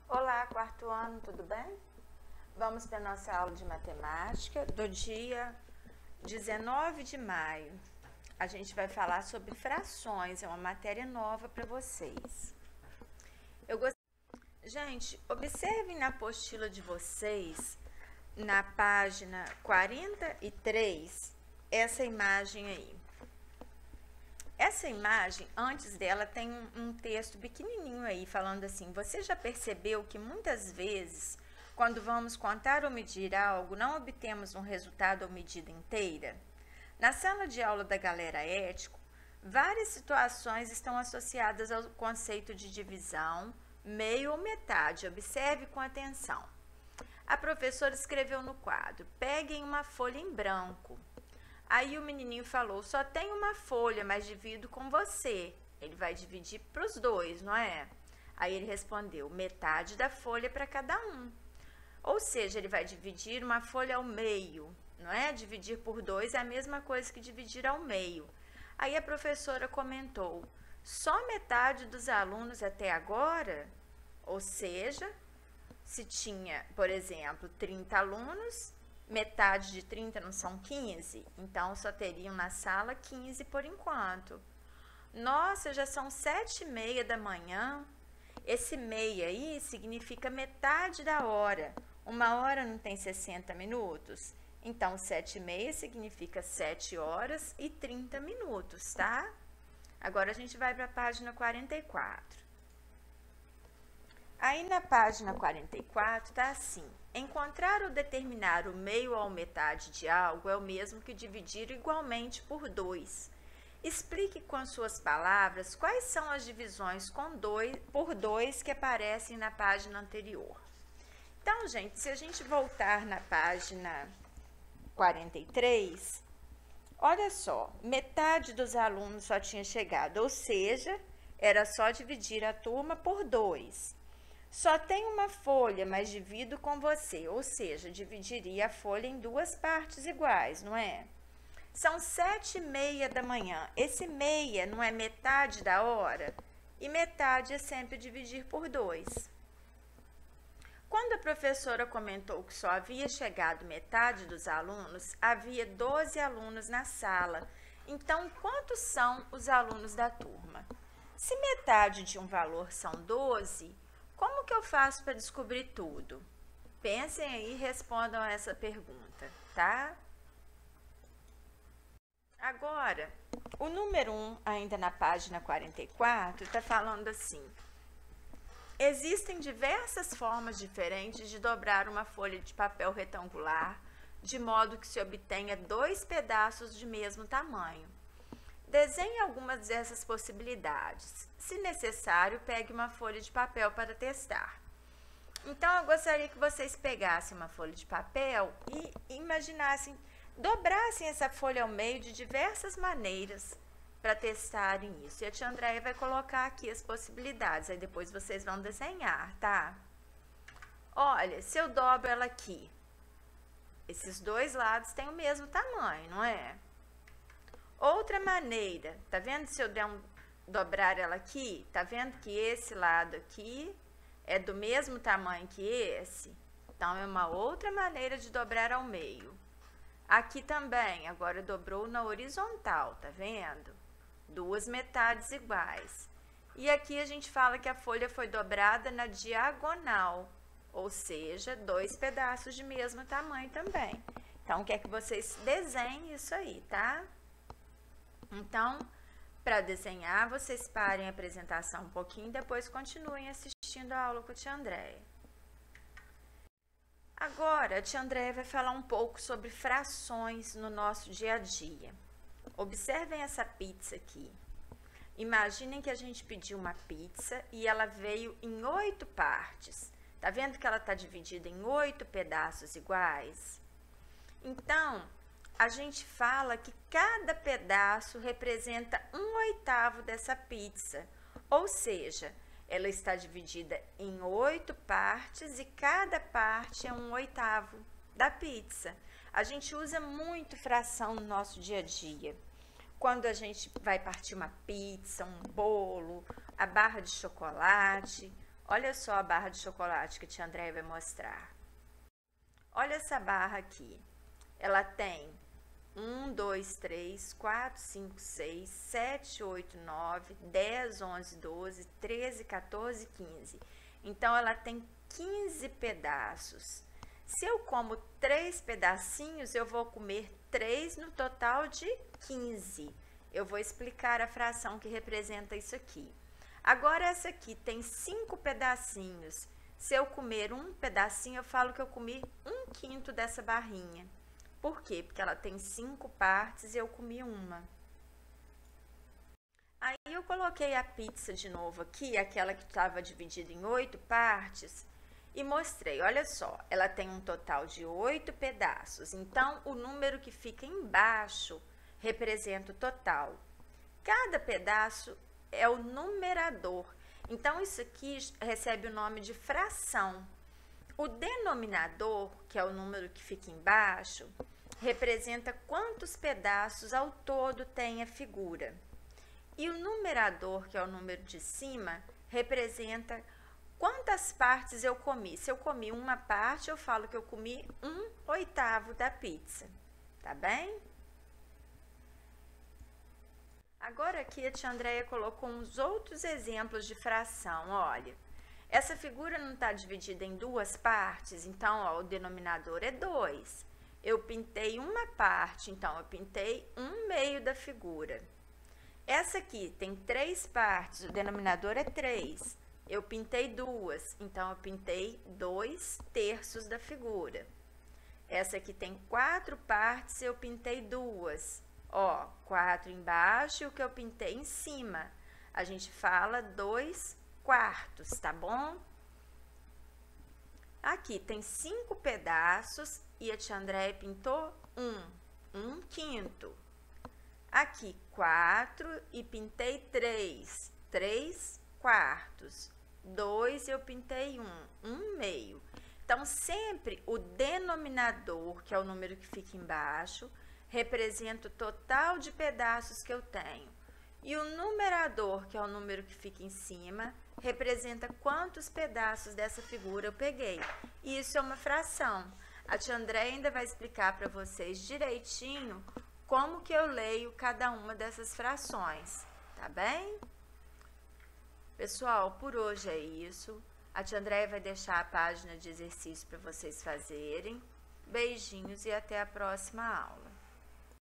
Olá, quarto ano, tudo bem? Vamos para a nossa aula de matemática do dia 19 de maio. A gente vai falar sobre frações, é uma matéria nova para vocês. Gente, observem na apostila de vocês, na página 43, essa imagem aí. Essa imagem, antes dela, tem um texto pequenininho aí, falando assim: você já percebeu que muitas vezes, quando vamos contar ou medir algo, não obtemos um resultado ou medida inteira? Na sala de aula da galera ético, várias situações estão associadas ao conceito de divisão, meio ou metade. Observe com atenção. A professora escreveu no quadro: peguem uma folha em branco. Aí o menininho falou: só tem uma folha, mas divido com você. Ele vai dividir para os dois, não é? Aí ele respondeu: metade da folha para cada um. Ou seja, ele vai dividir uma folha ao meio, não é? Dividir por dois é a mesma coisa que dividir ao meio. Aí a professora comentou: só metade dos alunos até agora? Ou seja, se tinha, por exemplo, 30 alunos, metade de 30 não são 15? Então, só teriam na sala 15 por enquanto. Nossa, já são 7h30 da manhã. Esse meia aí significa metade da hora. Uma hora não tem 60 minutos? Então, 7h30 significa 7 horas e 30 minutos, tá? Agora, a gente vai para a página 44. Aí na página 44 está assim: encontrar ou determinar o meio ou metade de algo é o mesmo que dividir igualmente por 2. Explique com suas palavras quais são as divisões por 2 que aparecem na página anterior. Então, gente, se a gente voltar na página 43, olha só, metade dos alunos só tinha chegado, ou seja, era só dividir a turma por 2. Só tem uma folha, mas divido com você, ou seja, dividiria a folha em duas partes iguais, não é? São 7h30 da manhã. Esse meia não é metade da hora? E metade é sempre dividir por 2. Quando a professora comentou que só havia chegado metade dos alunos, havia 12 alunos na sala. Então, quantos são os alunos da turma? Se metade de um valor são 12, como que eu faço para descobrir tudo? Pensem aí e respondam a essa pergunta, tá? Agora, o número 1, ainda na página 44, está falando assim: existem diversas formas diferentes de dobrar uma folha de papel retangular, de modo que se obtenha 2 pedaços de mesmo tamanho. Desenhe algumas dessas possibilidades. Se necessário, pegue uma folha de papel para testar. Então, eu gostaria que vocês pegassem uma folha de papel e imaginassem, dobrassem essa folha ao meio de diversas maneiras para testarem isso. E a tia Andréia vai colocar aqui as possibilidades, aí depois vocês vão desenhar, tá? Olha, se eu dobro ela aqui, esses dois lados têm o mesmo tamanho, não é? Outra maneira, tá vendo? Se eu dobrar ela aqui, tá vendo que esse lado aqui é do mesmo tamanho que esse? Então, é uma outra maneira de dobrar ao meio. Aqui também, agora dobrou na horizontal, tá vendo? Duas metades iguais. E aqui a gente fala que a folha foi dobrada na diagonal, ou seja, 2 pedaços de mesmo tamanho também. Então, quer que vocês desenhem isso aí, tá? Então, para desenhar, vocês parem a apresentação um pouquinho e depois continuem assistindo a aula com a tia Andréia. Agora, a tia Andréia vai falar um pouco sobre frações no nosso dia a dia. Observem essa pizza aqui. Imaginem que a gente pediu uma pizza e ela veio em 8 partes. Tá vendo que ela está dividida em 8 pedaços iguais? Então, a gente fala que cada pedaço representa 1/8 dessa pizza, ou seja, ela está dividida em 8 partes e cada parte é 1/8 da pizza. A gente usa muito fração no nosso dia a dia. Quando a gente vai partir uma pizza, um bolo, a barra de chocolate, Olha só a barra de chocolate que a tia Andréia vai mostrar. Olha essa barra aqui. Ela tem 1, 2, 3, 4, 5, 6, 7, 8, 9, 10, 11, 12, 13, 14, 15. Então, ela tem 15 pedaços. Se eu como 3 pedacinhos, eu vou comer 3 no total de 15. Eu vou explicar a fração que representa isso aqui. Agora, essa aqui tem 5 pedacinhos. Se eu comer um pedacinho, eu falo que eu comi 1/5 dessa barrinha. Por quê? Porque ela tem 5 partes e eu comi uma. Aí eu coloquei a pizza de novo aqui, aquela que estava dividida em 8 partes, e mostrei. Olha só, ela tem um total de 8 pedaços. Então, o número que fica embaixo representa o total. Cada pedaço é o numerador. Então, isso aqui recebe o nome de fração. O denominador, que é o número que fica embaixo, representa quantos pedaços ao todo tem a figura. E o numerador, que é o número de cima, representa quantas partes eu comi. Se eu comi uma parte, eu falo que eu comi 1/8 da pizza. Tá bem? Agora aqui a tia Andréia colocou uns outros exemplos de fração. Olha, essa figura não está dividida em 2 partes, então ó, o denominador é 2. Eu pintei uma parte, então eu pintei 1/2 da figura. Essa aqui tem 3 partes, o denominador é 3. Eu pintei 2, então eu pintei 2/3 da figura. Essa aqui tem 4 partes, eu pintei 2. Ó, 4 embaixo e o que eu pintei em cima. A gente fala 2/4, tá bom? Aqui tem 5 pedaços e a tia Andréia pintou 1/5. Aqui 4 e pintei 3, 3/4. 2 eu pintei 1/2. Então, sempre o denominador, que é o número que fica embaixo, representa o total de pedaços que eu tenho. E o numerador, que é o número que fica em cima, representa quantos pedaços dessa figura eu peguei. E isso é uma fração. A tia Andréia ainda vai explicar para vocês direitinho como que eu leio cada uma dessas frações, tá bem? Pessoal, por hoje é isso. A tia Andréia vai deixar a página de exercício para vocês fazerem. Beijinhos e até a próxima aula.